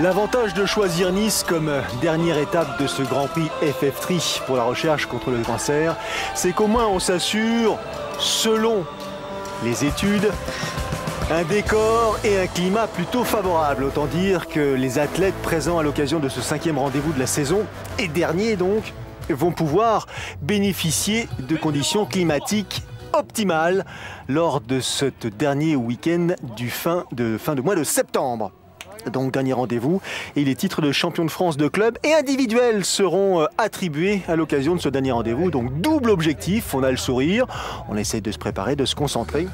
L'avantage de choisir Nice comme dernière étape de ce Grand Prix FF3 pour la recherche contre le cancer, c'est qu'au moins on s'assure, selon les études, un décor et un climat plutôt favorable. Autant dire que les athlètes présents à l'occasion de ce 5e rendez-vous de la saison, et dernier donc, vont pouvoir bénéficier de conditions climatiques optimales lors de ce dernier week-end du fin de mois de septembre. Donc dernier rendez-vous et les titres de champion de France de club et individuels seront attribués à l'occasion de ce dernier rendez-vous. Donc double objectif, on a le sourire, on essaie de se préparer, de se concentrer.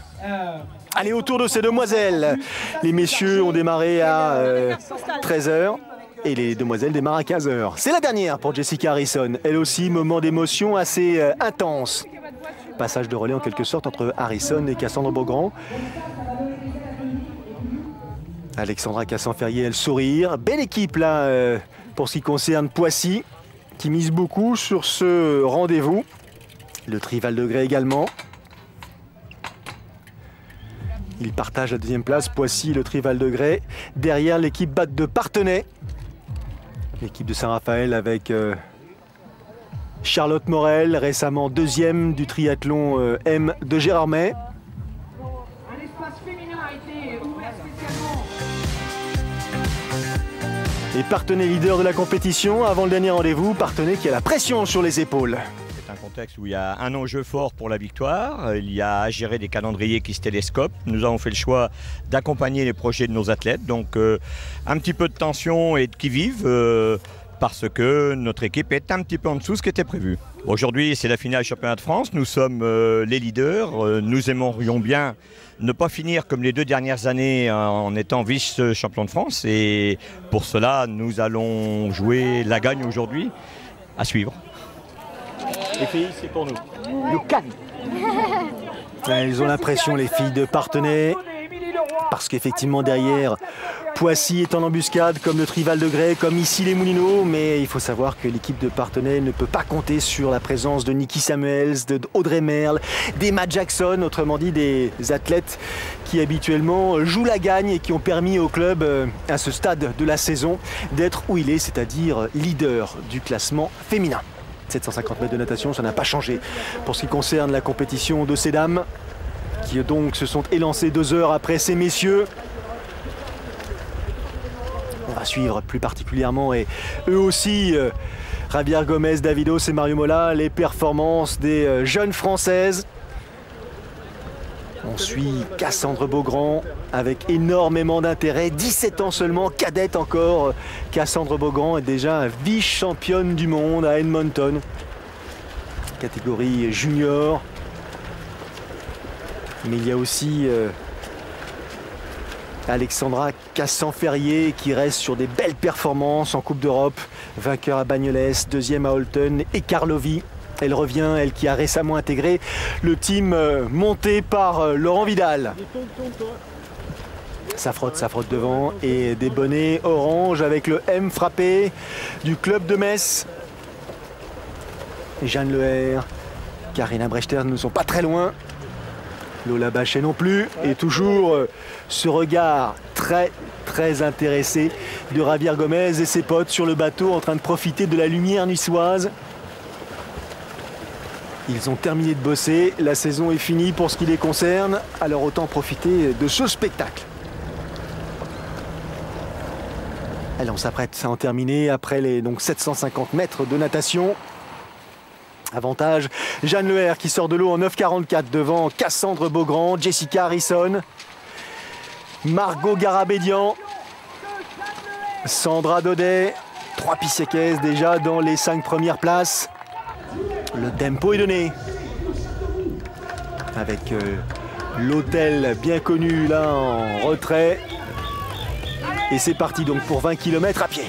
Allez, autour de ces demoiselles, les messieurs ont démarré à 13 h et les demoiselles démarrent à 15 h. C'est la dernière pour Jessica Harrison, elle aussi moment d'émotion assez intense. Passage de relais en quelque sorte entre Harrison et Cassandre Beaugrand. Alexandra Cassan-Ferrier, elle sourire. Belle équipe là pour ce qui concerne Poissy, qui mise beaucoup sur ce rendez-vous. Le Tri Val de Grès également. Ils partagent la deuxième place, Poissy, le Tri Val de Grès. Derrière l'équipe Batte de Parthenay. L'équipe de Saint-Raphaël avec Charlotte Morel, récemment deuxième du triathlon M de Gérardmer. Et Parthenay leader de la compétition avant le dernier rendez-vous, Parthenay qui a la pression sur les épaules. C'est un contexte où il y a un enjeu fort pour la victoire, il y a à gérer des calendriers qui se télescopent. Nous avons fait le choix d'accompagner les projets de nos athlètes, donc un petit peu de tension et de qui-vive parce que notre équipe est un petit peu en dessous de ce qui était prévu. Aujourd'hui c'est la finale championnat de France, nous sommes les leaders, nous aimerions bien ne pas finir comme les 2 dernières années en étant vice-champion de France et pour cela nous allons jouer la gagne aujourd'hui, à suivre. Les filles, c'est pour nous. Le calme. Elles ont l'impression, les filles de Parthenay, parce qu'effectivement derrière, Poissy est en embuscade, comme le Tri Val de Grès, comme ici les Moulineaux, mais il faut savoir que l'équipe de Parthenay ne peut pas compter sur la présence de Niki Samuels, de Audrey Merle, d'Emma Jackson, autrement dit des athlètes qui habituellement jouent la gagne et qui ont permis au club, à ce stade de la saison, d'être où il est, c'est-à-dire leader du classement féminin. 750 mètres de natation, ça n'a pas changé pour ce qui concerne la compétition de ces dames qui donc se sont élancées 2 heures après ces messieurs. On va suivre plus particulièrement et eux aussi, Javier Gomez, Davidos et Mario Mola, les performances des jeunes françaises. On suit Cassandre Beaugrand avec énormément d'intérêt, 17 ans seulement, cadette encore. Cassandre Beaugrand est déjà vice-championne du monde à Edmonton, catégorie junior. Mais il y a aussi Alexandra Cassan-Ferrier qui reste sur des belles performances en Coupe d'Europe, vainqueur à Bagnoles, 2e à Holton et Karlovy. Elle revient, elle qui a récemment intégré le team monté par Laurent Vidal. Ça frotte devant et des bonnets orange avec le M frappé du club de Metz. Jeanne Leher, Karina Brechter ne sont pas très loin. Lola Bachet non plus. Et toujours ce regard très intéressé de Javier Gomez et ses potes sur le bateau en train de profiter de la lumière niçoise. Ils ont terminé de bosser, la saison est finie pour ce qui les concerne, alors autant profiter de ce spectacle. Allez, on s'apprête à en terminer après les 750 mètres de natation. Avantage, Jeanne Leher qui sort de l'eau en 9,44 devant Cassandre Beaugrand, Jessica Harrison, Margot Garabédian, Sandra Daudet, 3 Pissiquaises déjà dans les 5 premières places. Le tempo est donné avec l'hôtel bien connu là en retrait. Et c'est parti donc pour 20 km à pied.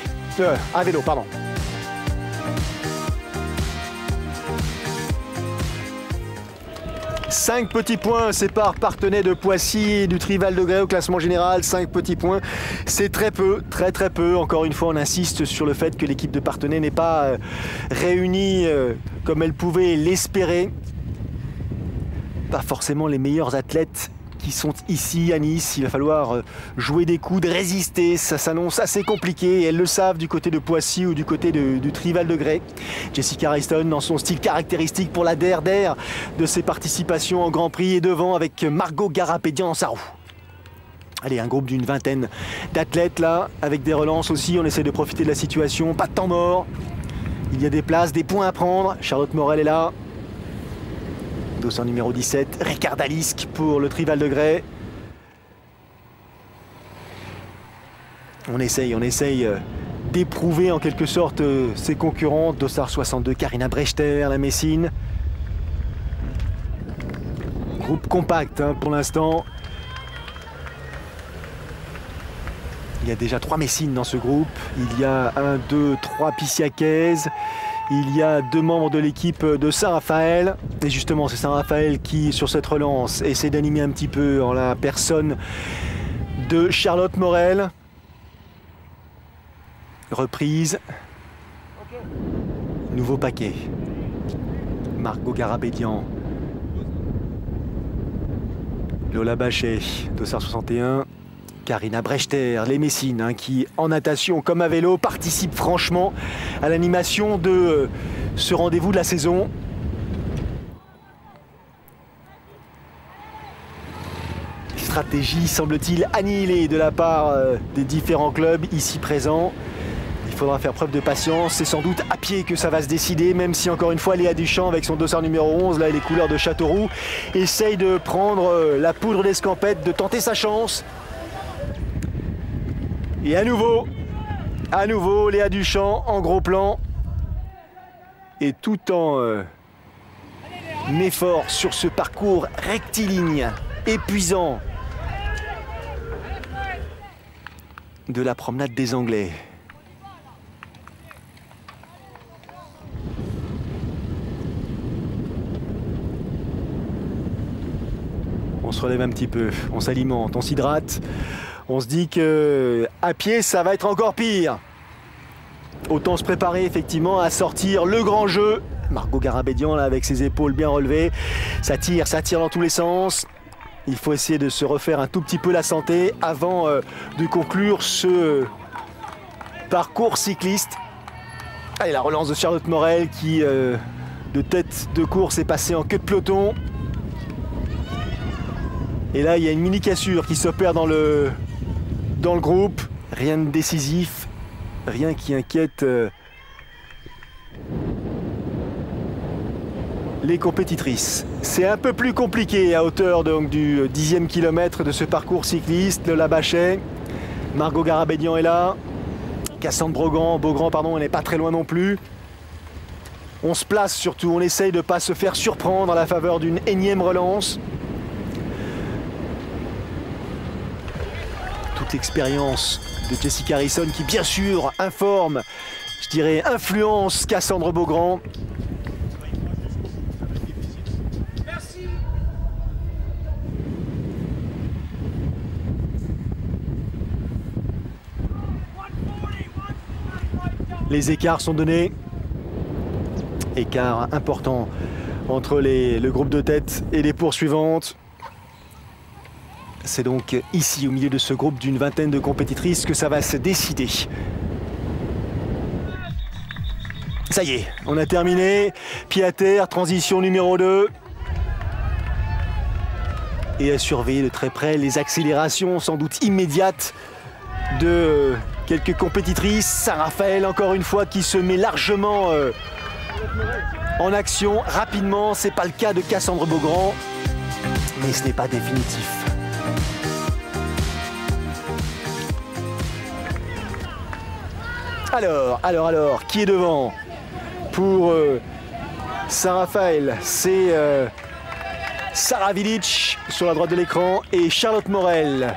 À vélo, pardon. « 5 petits points séparent Parthenay de Poissy et du Tri Val de Grès au classement général. 5 petits points, c'est très peu, très peu. Encore une fois, on insiste sur le fait que l'équipe de Parthenay n'est pas réunie comme elle pouvait l'espérer. Pas forcément les meilleurs athlètes qui sont ici à Nice. Il va falloir jouer des coudes, résister. Ça s'annonce assez compliqué. Et elles le savent du côté de Poissy ou du côté du Trival de Grès. Jessica Ariston dans son style caractéristique pour la DER de ses participations en Grand Prix et devant avec Margot Garabedian dans sa roue. Allez, un groupe d'une vingtaine d'athlètes là, avec des relances aussi. On essaie de profiter de la situation. Pas de temps mort. Il y a des places, des points à prendre. Charlotte Morel est là. Dossard numéro 17, Ricard Dalisque pour le Trival de Grès. On essaye d'éprouver en quelque sorte ses concurrentes. Dossard 62, Karina Brechter, la Messine. Groupe compact hein, pour l'instant. Il y a déjà 3 Messines dans ce groupe. Il y a 1, 2, 3 Pissiaquaises. Il y a 2 membres de l'équipe de Saint-Raphaël. Et justement, c'est Saint-Raphaël qui, sur cette relance, essaie d'animer un petit peu en la personne de Charlotte Morel. Reprise. Nouveau paquet. Margot Garabedian. Lola Bachet, Dossard 61. Karina Brechter, les Messines, hein, qui en natation comme à vélo participent franchement à l'animation de ce rendez-vous de la saison. Stratégie, semble-t-il, annihilée de la part des différents clubs ici présents. Il faudra faire preuve de patience. C'est sans doute à pied que ça va se décider, même si encore une fois Léa Duchamp avec son dossard numéro 11, là et les couleurs de Châteauroux, essaye de prendre la poudre d'escampette, de tenter sa chance. Et à nouveau, Léa Duchamp en gros plan. Et tout en effort sur ce parcours rectiligne, épuisant de la promenade des Anglais. On se relève un petit peu, on s'alimente, on s'hydrate. On se dit que à pied, ça va être encore pire. Autant se préparer effectivement à sortir le grand jeu. Margot Garabedian là avec ses épaules bien relevées. Ça tire dans tous les sens. Il faut essayer de se refaire un tout petit peu la santé avant de conclure ce parcours cycliste. Allez, la relance de Charlotte Morel qui de tête de course est passée en queue de peloton. Et là, il y a une mini cassure qui s'opère dans le groupe. Rien de décisif, rien qui inquiète les compétitrices. C'est un peu plus compliqué à hauteur donc, du 10e kilomètre de ce parcours cycliste. Lola Bachet, Margot Garabedian est là. Cassandre Beaugrand, elle n'est pas très loin non plus. On se place surtout, on essaye de ne pas se faire surprendre à la faveur d'une énième relance. Toute l'expérience de Jessica Harrison qui bien sûr informe, je dirais influence Cassandre Beaugrand. Les écarts sont donnés. Écart important entre le groupe de tête et les poursuivantes. C'est donc ici, au milieu de ce groupe d'une vingtaine de compétitrices, que ça va se décider. Ça y est, on a terminé. Pied à terre, transition numéro 2. Et à surveiller de très près les accélérations, sans doute immédiates, de quelques compétitrices. Saint-Raphaël, encore une fois, qui se met largement en action rapidement. C'est pas le cas de Cassandre Beaugrand, mais ce n'est pas définitif. Alors, qui est devant? Pour Saint-Raphaël, c'est Sarah Vilic sur la droite de l'écran et Charlotte Morel.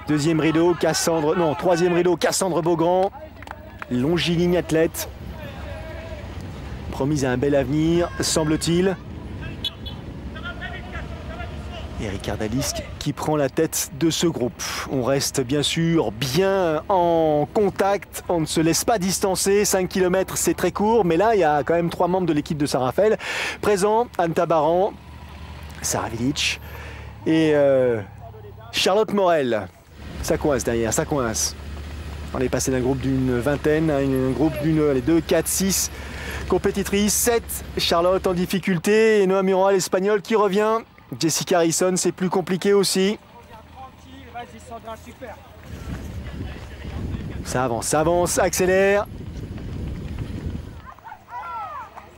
Deuxième rideau, troisième rideau, Cassandre Beaugrand, longiligne athlète, promise à un bel avenir, semble-t-il. Et Ricard Dalisque qui prend la tête de ce groupe. On reste bien sûr bien en contact, on ne se laisse pas distancer. 5 km c'est très court, mais là il y a quand même 3 membres de l'équipe de Saint-Raphaël présents. Anne Tabaran, Sarah Vilic et Charlotte Morel. Ça coince derrière, ça coince. On est passé d'un groupe d'une vingtaine à un groupe d'une 2, 4, 6 compétitrices. 7, Charlotte en difficulté et Noémie Roy, l'Espagnole, qui revient. Jessica Harrison, c'est plus compliqué aussi. Ça avance, accélère.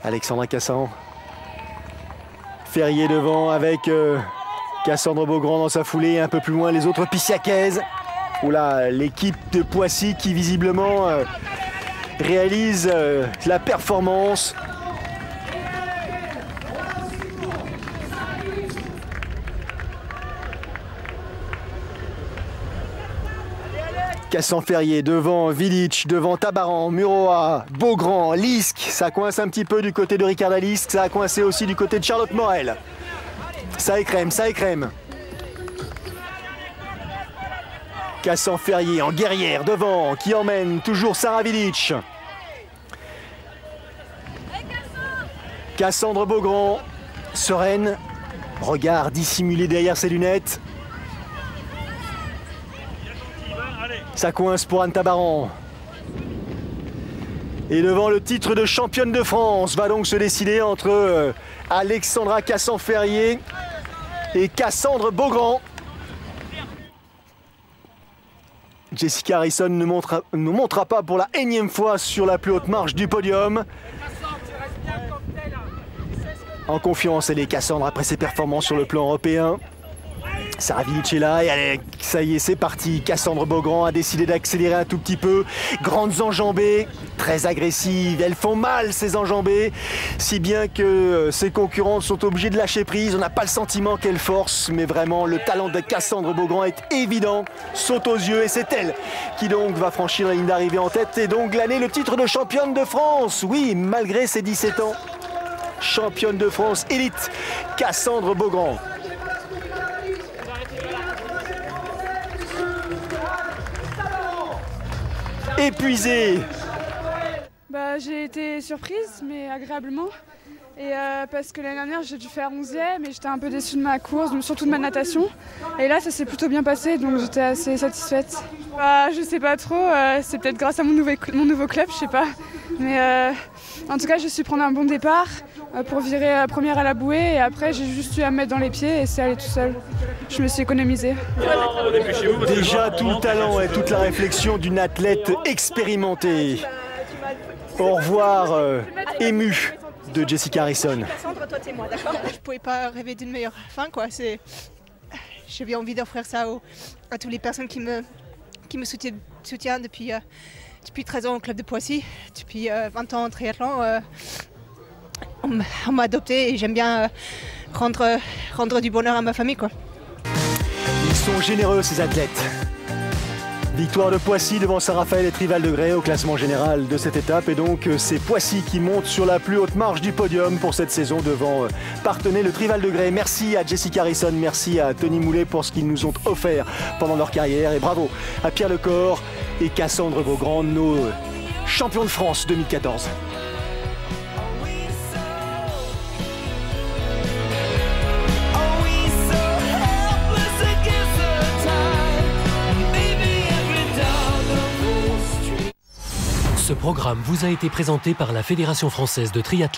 Alexandra Cassan. Ferrier devant avec Cassandre Beaugrand dans sa foulée. Un peu plus loin, les autres Pissiaquaises. Oula, l'équipe de Poissy qui visiblement réalise la performance. Cassan Ferrier devant Vilic, devant Tabaran, Muroa, Beaugrand, Lisk. Ça coince un petit peu du côté de Ricarda Lisk. Ça a coincé aussi du côté de Charlotte Morel. Ça écrème, ça écrème. Cassan Ferrier en guerrière devant, qui emmène toujours Sarah Vilic. Cassandre Beaugrand, sereine, regard dissimulé derrière ses lunettes. Ça coince pour Anne Tabaran. Et devant, le titre de championne de France va donc se décider entre Alexandra Cassan Ferrier et Cassandre Beaugrand. Jessica Harrison ne montera pas pour la énième fois sur la plus haute marche du podium. En confiance, elle est Cassandre après ses performances sur le plan européen. Sarah Vilic est là et allez, ça y est, c'est parti. Cassandre Beaugrand a décidé d'accélérer un tout petit peu. Grandes enjambées, très agressives. Elles font mal, ces enjambées, si bien que ses concurrentes sont obligées de lâcher prise. On n'a pas le sentiment qu'elle force, mais vraiment le talent de Cassandre Beaugrand est évident, saute aux yeux et c'est elle qui donc va franchir la ligne d'arrivée en tête et donc glaner le titre de championne de France. Oui, malgré ses 17 ans, championne de France élite, Cassandre Beaugrand. Épuisée. J'ai été surprise, mais agréablement. Et parce que l'année dernière, j'ai dû faire 11e et j'étais un peu déçue de ma course, surtout de ma natation. Et là, ça s'est plutôt bien passé, donc j'étais assez satisfaite. Je sais pas trop, c'est peut-être grâce à mon nouveau club, je sais pas. Mais en tout cas, je suis prendre un bon départ pour virer première à la bouée. Et après, j'ai juste eu à me mettre dans les pieds et c'est allé tout seul. Je me suis économisée. Déjà tout le talent et toute la réflexion d'une athlète expérimentée. Au revoir ému de Jessica Harrison. Je pouvais pas rêver d'une meilleure fin, quoi. J'avais envie d'offrir ça à toutes les personnes qui me soutiennent depuis 13 ans au club de Poissy, depuis 20 ans en triathlon. On m'a adopté et j'aime bien rendre du bonheur à ma famille, quoi. Ils sont généreux, ces athlètes. Victoire de Poissy devant Saint-Raphaël et Trival-de-Grès au classement général de cette étape. Et donc c'est Poissy qui monte sur la plus haute marche du podium pour cette saison devant Parthenay, le Trival-de-Grès. Merci à Jessica Harrison, merci à Tony Moulet pour ce qu'ils nous ont offert pendant leur carrière. Et bravo à Pierre Lecor et Cassandre Beaugrand, nos champions de France 2014. Ce programme vous a été présenté par la Fédération française de triathlon.